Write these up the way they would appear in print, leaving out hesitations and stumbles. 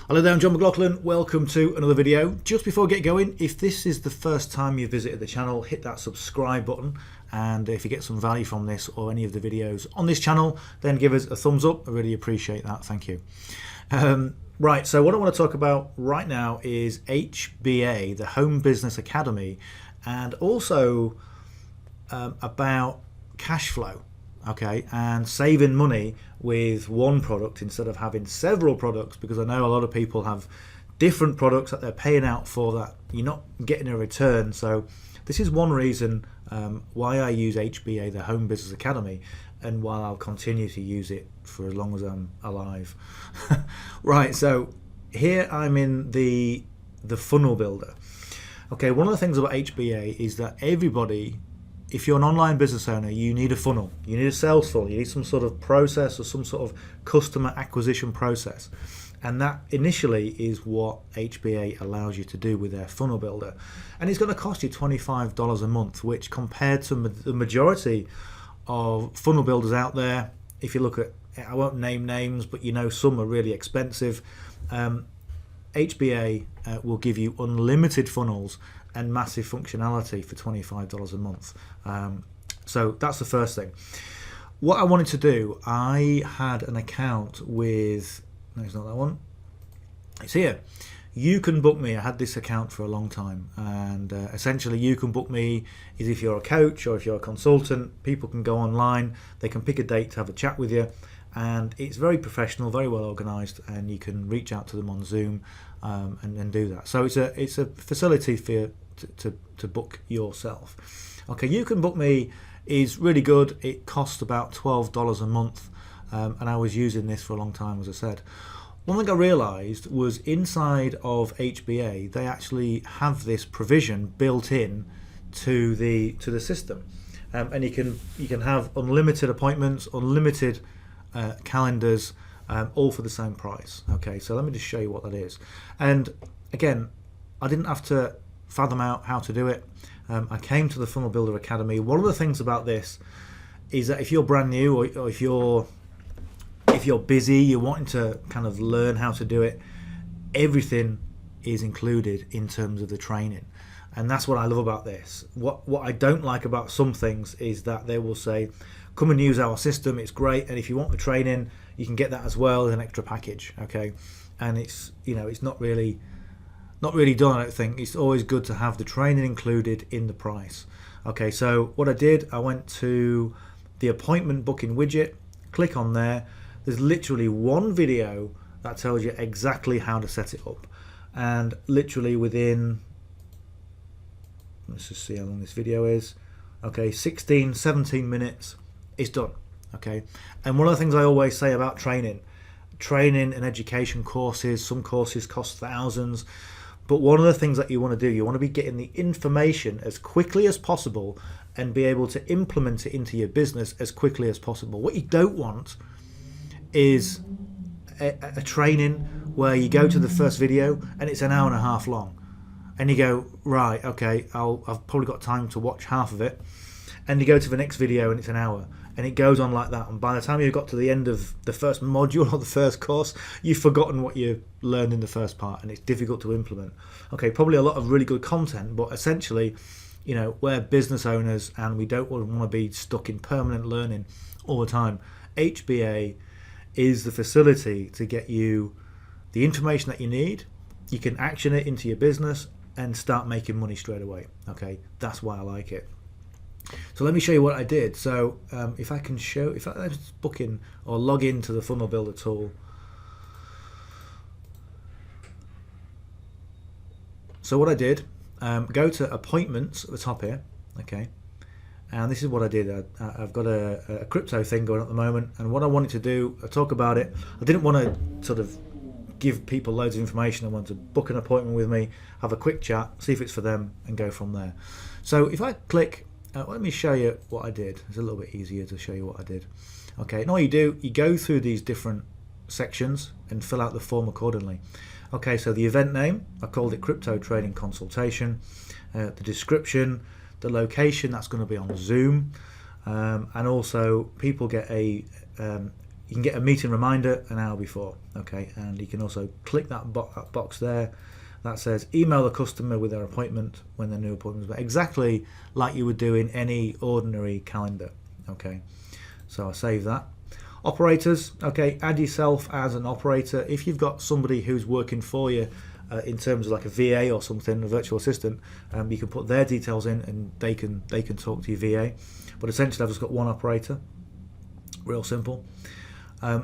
Hello there, I'm John McLauchlan. Welcome to another video. Just before we get going, if this is the first time you visited the channel, hit that subscribe button, and if you get some value from this or any of the videos on this channel, then give us a thumbs up. I really appreciate that. Thank you. Right, so what I want to talk about right now is HBA, the Home Business Academy, and also about cash flow. Okay, and saving money with one product instead of having several products, because I know a lot of people have different products that they're paying out for that you're not getting a return. So this is one reason why I use HBA, the Home Business Academy, and why I'll continue to use it for as long as I'm alive. Right, so here I'm in the funnel builder. Okay, one of the things about HBA is that everybody, if you're an online business owner, you need a funnel. You need a sales funnel. You need some sort of process or some sort of customer acquisition process. And that initially is what HBA allows you to do with their funnel builder. And it's going to cost you $25 a month, which compared to the majority of funnel builders out there, if you look at, I won't name names, but you know some are really expensive. HBA will give you unlimited funnels and massive functionality for $25 a month. So that's the first thing. What I wanted to do, I had an account with, no, it's not that one, it's here. YouCanBook Me. I had this account for a long time, and essentially YouCanBook Me is if you're a coach or if you're a consultant, people can go online, they can pick a date to have a chat with you, and it's very professional, very well organized, and you can reach out to them on Zoom and do that. So it's a facility for you to book yourself. Okay, YouCanBook Me is really good. It costs about $12 a month, and I was using this for a long time, as I said. One thing I realized was inside of HBA they actually have this provision built in to the system, and you can have unlimited appointments, unlimited calendars, all for the same price. Okay, so let me just show you what that is. And again, I didn't have to fathom out how to do it. I came to the Funnel Builder Academy. One of the things about this is that if you're brand new, or if you're busy, you're wanting to kind of learn how to do it, everything is included in terms of the training. And that's what I love about this. What I don't like about some things is that they will say, come and use our system, it's great, and if you want the training, you can get that as well as an extra package. Okay, and it's, you know, it's not really done, I don't think. It's always good to have the training included in the price. Okay, so what I did, I went to the appointment booking widget, click on there. There's literally one video that tells you exactly how to set it up, and literally within, let's just see how long this video is. Okay, 16-17 minutes, it's done. Okay, and one of the things I always say about training and education courses, some courses cost thousands, but one of the things that you want to do, you want to be getting the information as quickly as possible and be able to implement it into your business as quickly as possible. What you don't want is a training where you go to the first video and it's an hour and a half long, and you go, right, okay, I've probably got time to watch half of it, and you go to the next video and it's an hour, and it goes on like that, and by the time you've got to the end of the first module or the first course, you've forgotten what you learned in the first part, and it's difficult to implement. Okay, probably a lot of really good content, but essentially, you know, we're business owners and we don't want to be stuck in permanent learning all the time. HBA is the facility to get you the information that you need. You can action it into your business and start making money straight away. Okay, that's why I like it. So let me show you what I did. So if I can show, if I just book in or log into the Funnel Builder tool. So what I did, go to appointments at the top here. Okay, and this is what I did. I've got a crypto thing going at the moment, and what I wanted to do, I talk about it. I didn't want to sort of give people loads of information. I wanted to book an appointment with me, have a quick chat, see if it's for them, and go from there. So if I click, let me show you what I did. It's a little bit easier to show you what I did. Okay, and all you do, you go through these different sections and fill out the form accordingly. Okay, so the event name, I called it Crypto Trading Consultation. The description, the location, that's going to be on Zoom, and also people get a you can get a meeting reminder an hour before, okay, and you can also click that box there that says email the customer with their appointment when their new appointment is, exactly like you would do in any ordinary calendar, okay. So I save that. Operators, okay, add yourself as an operator. If you've got somebody who's working for you in terms of like a VA or something, a virtual assistant, you can put their details in and they can talk to your VA. But essentially I've just got one operator, real simple.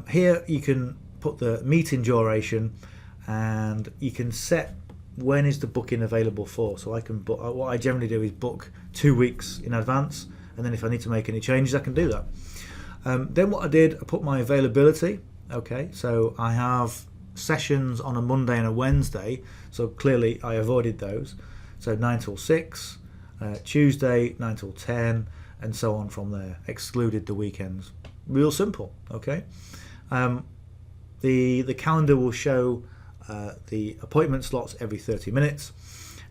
Here you can put the meeting duration and you can set when is the booking available for. So I can book, what I generally do is book 2 weeks in advance, and then if I need to make any changes I can do that. Then what I did, I put my availability, okay, so I have sessions on a Monday and a Wednesday, so clearly I avoided those, so 9 till 6, Tuesday 9 till 10, and so on from there, excluded the weekends. Real simple, okay. The calendar will show the appointment slots every 30 minutes,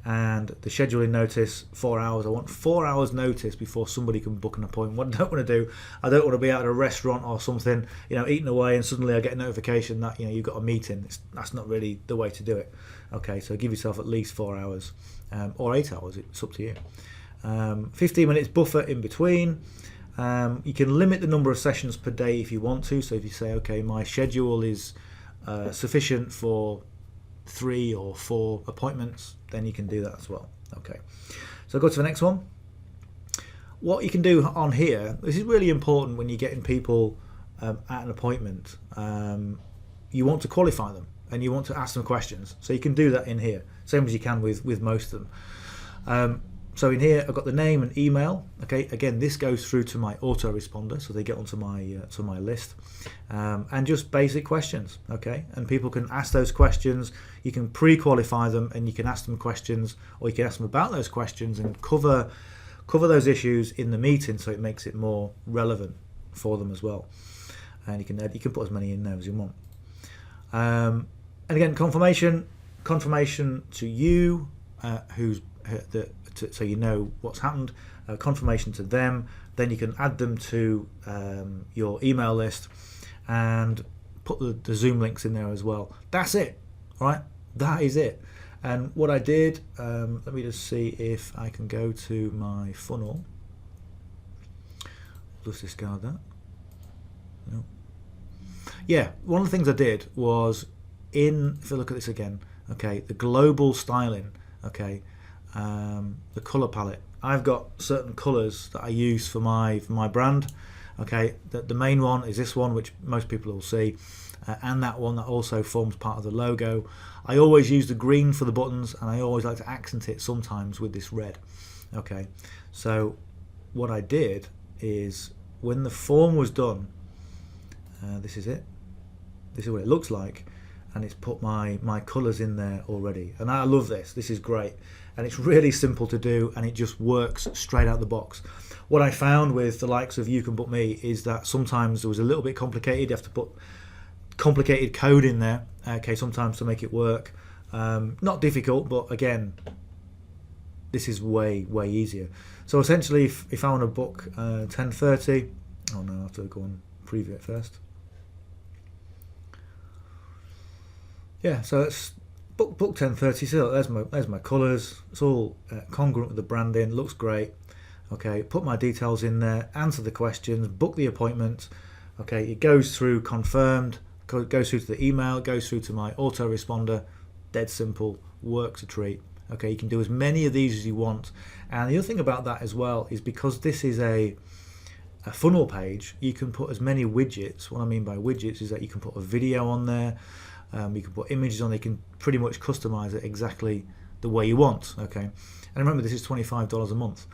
and the scheduling notice 4 hours. I want 4 hours notice before somebody can book an appointment. What I don't want to do, I don't want to be out at a restaurant or something, eating away, and suddenly I get a notification that you've got a meeting. That's not really the way to do it. Okay, so give yourself at least 4 hours, or 8 hours. It's up to you. 15 minutes buffer in between. You can limit the number of sessions per day if you want to. So if you say, okay, my schedule is sufficient for 3 or 4 appointments, then you can do that as well. Okay, so go to the next one. What you can do on here, this is really important when you're getting people at an appointment. You want to qualify them and you want to ask them questions, so you can do that in here, same as you can with most of them. So in here I've got the name and email. Okay, again this goes through to my autoresponder, so they get onto my list, and just basic questions. Okay, and people can ask those questions. You can pre-qualify them and you can ask them questions, or you can ask them about those questions and cover those issues in the meeting, so it makes it more relevant for them as well. And you can put as many in there as you want. And again, confirmation to you, so you know what's happened, confirmation to them, then you can add them to your email list and put the Zoom links in there as well. That's it, all right? That is it. And what I did, let me just see if I can go to my funnel. Just discard that. No. Yeah, one of the things I did was if you look at this again, okay, the global styling, okay, the color palette. I've got certain colors that I use for my brand. Okay, the main one is this one, which most people will see, and that one that also forms part of the logo. I always use the green for the buttons, and I always like to accent it sometimes with this red. Okay, so what I did is when the form was done, this is it. This is what it looks like, and it's put my colors in there already, and I love this. This is great, and it's really simple to do, and it just works straight out the box. What I found with the likes of YouCanBook is that sometimes it was a little bit complicated. You have to put complicated code in there, okay, sometimes to make it work. Not difficult, but again, this is way easier. So essentially, if I want to book 10:30, oh no, I have to go and preview it first. Yeah, so it's book 10:30. So there's my colours. It's all congruent with the branding. Looks great. Okay, put my details in there. Answer the questions. Book the appointment. Okay, it goes through confirmed. Goes through to the email. Goes through to my autoresponder. Dead simple. Works a treat. Okay, you can do as many of these as you want. And the other thing about that as well is because this is a funnel page, you can put as many widgets. What I mean by widgets is that you can put a video on there. You can put images on. They can pretty much customize it exactly the way you want. Okay, and remember, this is $25 a month.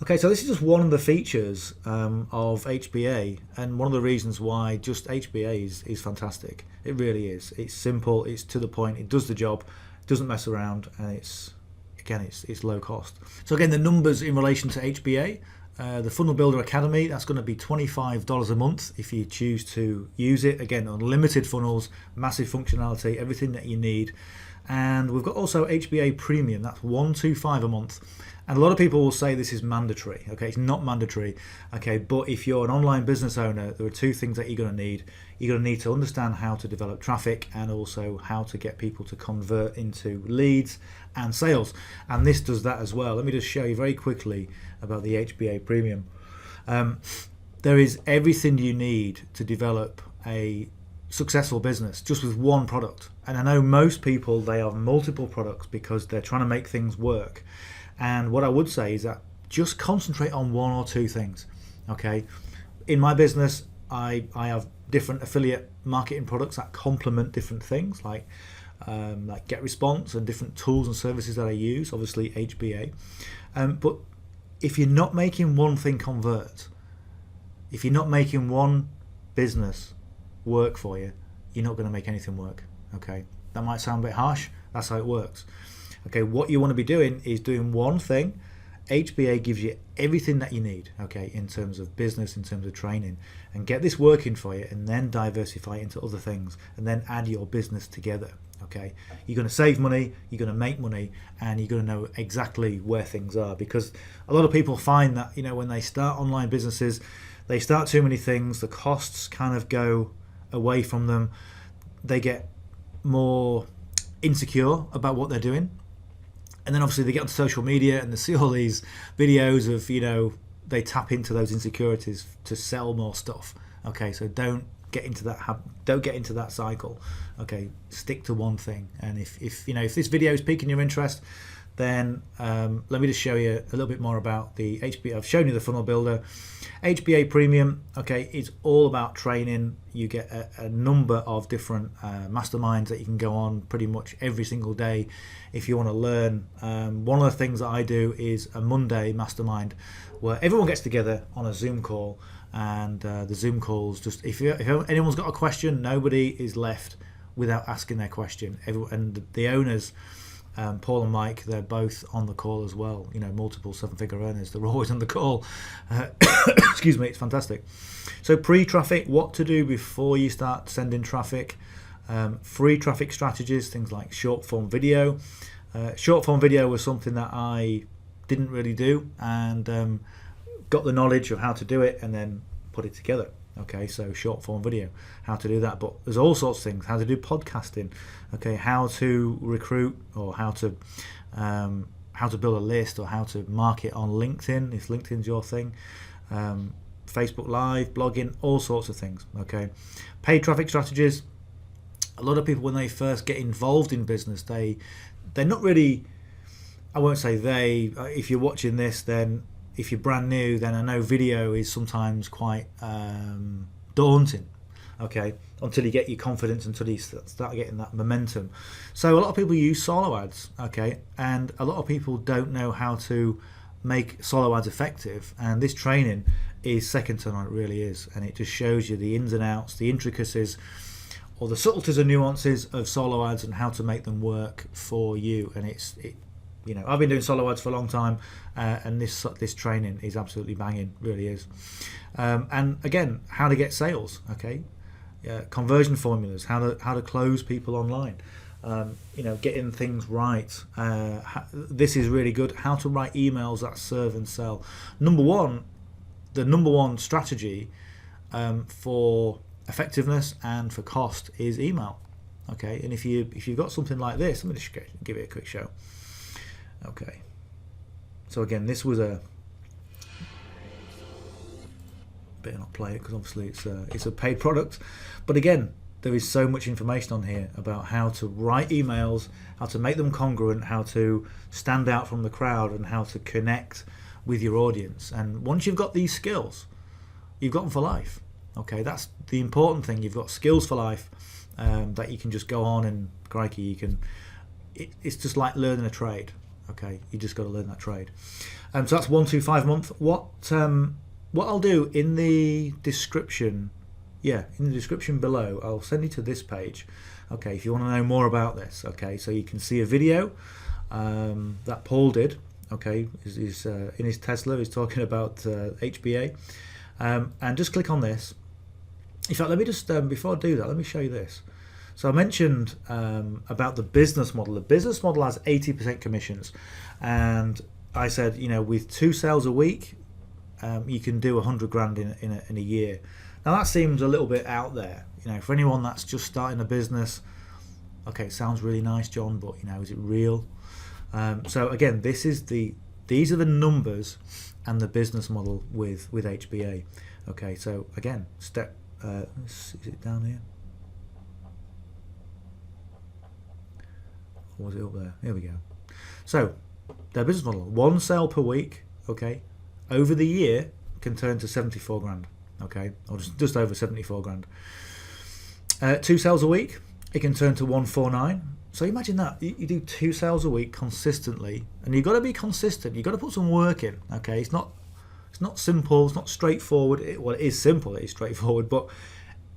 Okay, so this is just one of the features of HBA, and one of the reasons why just HBA is fantastic. It really is. It's simple. It's to the point. It does the job. It doesn't mess around, and it's low cost. So again, the numbers in relation to HBA. The Funnel Builder Academy, that's going to be $25 a month if you choose to use it. Again, unlimited funnels, massive functionality, everything that you need. And we've got also HBA Premium, that's $125 a month. And a lot of people will say this is mandatory. Okay, it's not mandatory. Okay, but if you're an online business owner, there are two things that you're going to need. You're going to need to understand how to develop traffic and also how to get people to convert into leads and sales. And this does that as well. Let me just show you very quickly about the HBA Premium. There is everything you need to develop a successful business just with one product. And I know most people, they have multiple products because they're trying to make things work. And what I would say is that just concentrate on one or two things. Okay, in my business, I have different affiliate marketing products that complement different things, like Get Response and different tools and services that I use, obviously HBA. But if you're not making one thing convert, if you're not making one business work for you, you're not going to make anything work. Okay, that might sound a bit harsh. That's how it works. Okay, what you want to be doing is doing one thing. HBA gives you everything that you need, okay, in terms of business, in terms of training, and get this working for you, and then diversify into other things, and then add your business together. Okay, you're going to save money, you're going to make money, and you're going to know exactly where things are, because a lot of people find that, you know, when they start online businesses, they start too many things, the costs kind of go away from them, they get more insecure about what they're doing. And then obviously they get onto social media and they see all these videos of, you know, they tap into those insecurities to sell more stuff. Okay, so don't get into that cycle. Okay, stick to one thing. And if you know, if this video is piquing your interest, then let me just show you a little bit more about the HBA. I've shown you the funnel builder. HBA Premium, okay, it's all about training. You get a number of different masterminds that you can go on pretty much every single day if you want to learn. One of the things that I do is a Monday mastermind where everyone gets together on a Zoom call, and the Zoom calls, just if anyone's got a question, nobody is left without asking their question. And the owners, Paul and Mike, they're both on the call as well. You know, multiple seven-figure earners, they're always on the call. Excuse me, it's fantastic. So pre-traffic, what to do before you start sending traffic. Free traffic strategies, things like short form video. Short form video was something that I didn't really do, and got the knowledge of how to do it and then put it together. Okay, so short form video, how to do that. But there's all sorts of things, how to do podcasting, okay, how to recruit, or how to build a list, or how to market on LinkedIn if LinkedIn's your thing, Facebook Live, blogging, all sorts of things. Okay, paid traffic strategies. A lot of people, when they first get involved in business, they're not really, I won't say they, if you're watching this, then if you're brand new, then I know video is sometimes quite daunting, okay, until you get your confidence, until you start getting that momentum. So a lot of people use solo ads, okay, and a lot of people don't know how to make solo ads effective, and this training is second to none. It really is, and it just shows you the ins and outs, the intricacies, or the subtleties and nuances of solo ads and how to make them work for you. And you know, I've been doing solo ads for a long time, and this training is absolutely banging, really is. And again, how to get sales, okay, conversion formulas, how to close people online, you know, getting things right. This is really good. How to write emails that serve and sell. The number one strategy for effectiveness and for cost is email. Okay, and if you've got something like this, let me just give it a quick show. Okay, so again, this was better not play it because obviously it's a paid product, but again, there is so much information on here about how to write emails, how to make them congruent, how to stand out from the crowd, and how to connect with your audience. And once you've got these skills, you've got them for life. Okay, that's the important thing. You've got skills for life that you can just go on and crikey, you can. It's just like learning a trade. Okay, you just got to learn that trade. So that's 125 a month. What I'll do in the description, in the description below, I'll send you to this page. Okay, if you want to know more about this. Okay, so you can see a video that Paul did. Okay, he's in his Tesla. He's talking about HBA, and just click on this. In fact, let me just before I do that, let me show you this. So I mentioned about the business model. The business model has 80% commissions, and I said, with 2 sales a week, you can do 100 grand in a year. Now that seems a little bit out there, for anyone that's just starting a business. Okay, it sounds really nice, John, but is it real? So again, these are the numbers and the business model with HBA. Okay, so again, is it down here? Or was it up there? Here we go. So their business model: 1 sale per week. Okay, over the year can turn to 74 grand. Okay, or just over 74 grand. 2 sales a week, it can turn to 149. So imagine that you do 2 sales a week consistently, and you've got to be consistent. You've got to put some work in. Okay, it's not simple. It's not straightforward. It is simple. It is straightforward, but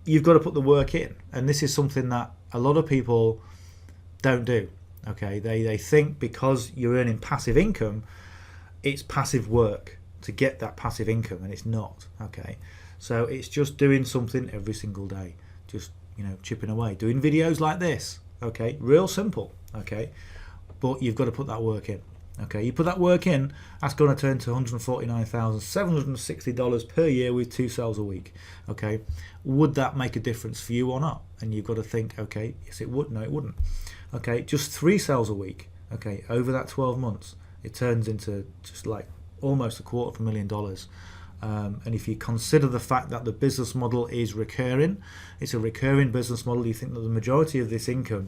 you've got to put the work in. And this is something that a lot of people don't do. Okay, they think because you're earning passive income, it's passive work to get that passive income, and it's not. Okay, so it's just doing something every single day, just chipping away, doing videos like this. Okay, real simple. Okay, but you've got to put that work in. Okay, you put that work in, that's going to turn to $149,760 per year with 2 sales a week. Okay, would that make a difference for you or not? And you've got to think, okay, yes it would, no it wouldn't. Okay, just 3 sales a week. Okay, over that 12 months, it turns into just like almost $250,000. And if you consider the fact that the business model is recurring, it's a recurring business model, you think that the majority of this income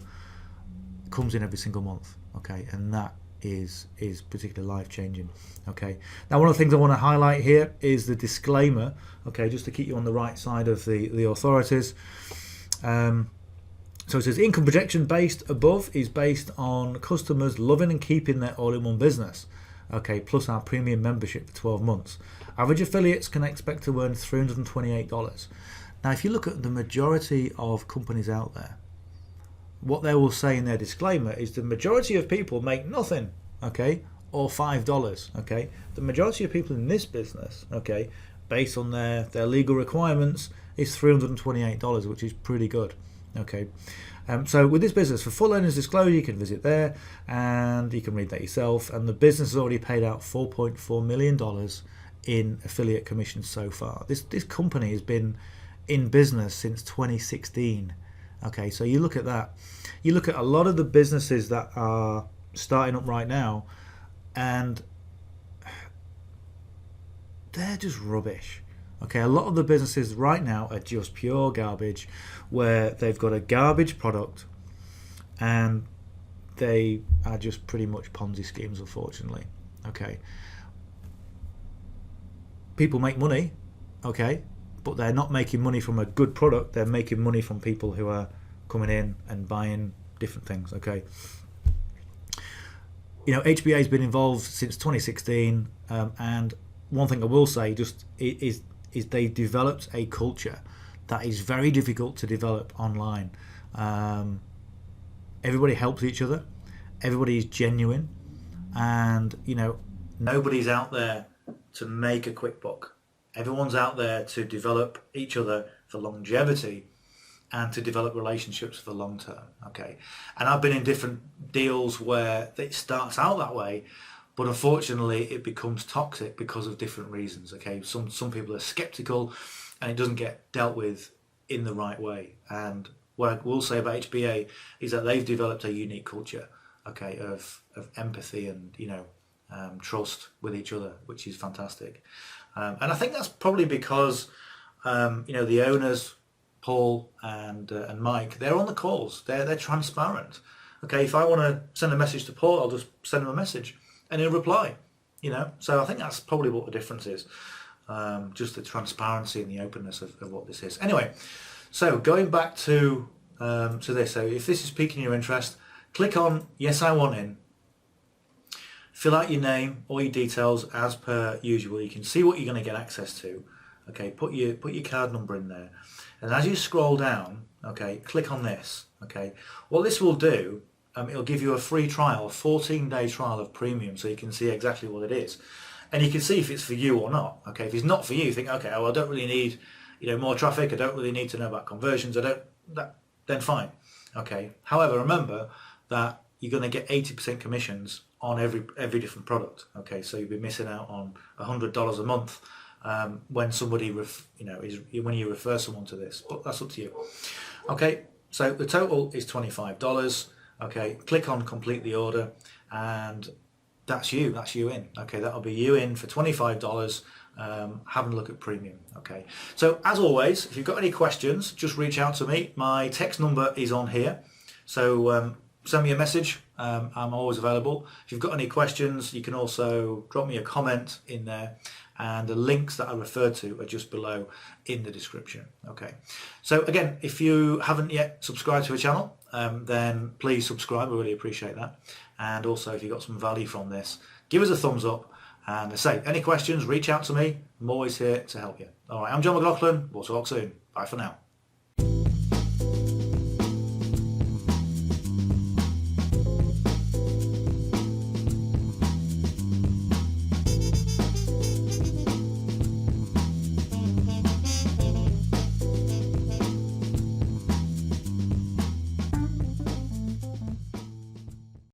comes in every single month. Okay, and that is particularly life-changing. Okay, now one of the things I want to highlight here is the disclaimer. Okay, just to keep you on the right side of the authorities. So it says income projection based above is based on customers loving and keeping their all-in-one business. Okay, plus our premium membership for 12 months. Average affiliates can expect to earn $328. Now, if you look at the majority of companies out there, what they will say in their disclaimer is the majority of people make nothing, okay, or $5, okay. The majority of people in this business, okay, based on their legal requirements, is $328, which is pretty good, okay. So with this business, for full earnings disclosure, you can visit there and you can read that yourself. And the business has already paid out $4.4 million in affiliate commissions so far. This company has been in business since 2016. Okay, so you look at that. You look at a lot of the businesses that are starting up right now, and they're just rubbish. Okay, a lot of the businesses right now are just pure garbage, where they've got a garbage product and they are just pretty much Ponzi schemes, unfortunately. Okay, people make money, okay, but they're not making money from a good product. They're making money from people who are coming in and buying different things. Okay, HBA has been involved since 2016, and one thing I will say just is they developed a culture that is very difficult to develop online. Everybody helps each other, everybody is genuine, and nobody's out there to make a quick buck. Everyone's out there to develop each other for longevity and to develop relationships for the long term. Okay, and I've been in different deals where it starts out that way, but unfortunately it becomes toxic because of different reasons. Okay, some people are skeptical and it doesn't get dealt with in the right way. And what I will say about HBA is that they've developed a unique culture, okay, of empathy and trust with each other, which is fantastic. And I think that's probably because the owners, Paul and Mike, they're on the calls. They're transparent. Okay, if I want to send a message to Paul, I'll just send him a message and he'll reply. So I think that's probably what the difference is. Just the transparency and the openness of what this is. Anyway, so going back to this. So if this is piquing your interest, click on Yes, I Want In. Fill out your name, all your details as per usual. You can see what you're going to get access to. Okay, put your card number in there, and as you scroll down, okay, click on this. Okay, what this will do, it'll give you a free trial, a 14-day trial of Premium, so you can see exactly what it is, and you can see if it's for you or not. Okay, if it's not for you, you think, okay, well, I don't really need more traffic. I don't really need to know about conversions. Then fine. Okay. However, remember that you're going to get 80% commissions on every different product. Okay, so you'll be missing out on $100 a month when somebody when you refer someone to this. But that's up to you. Okay, so the total is $25. Okay, click on complete the order, and that's you in. Okay, that'll be you in for $25. Having a look at premium. Okay, so as always, if you've got any questions, just reach out to me. My text number is on here, so send me a message. I'm always available. If you've got any questions, you can also drop me a comment in there, and the links that I refer to are just below in the description. Okay, so again, if you haven't yet subscribed to the channel, then please subscribe. I really appreciate that. And also, if you got some value from this, give us a thumbs up. And I say, any questions, reach out to me. I'm always here to help you. All right, I'm John McLauchlan. We'll talk soon. Bye for now.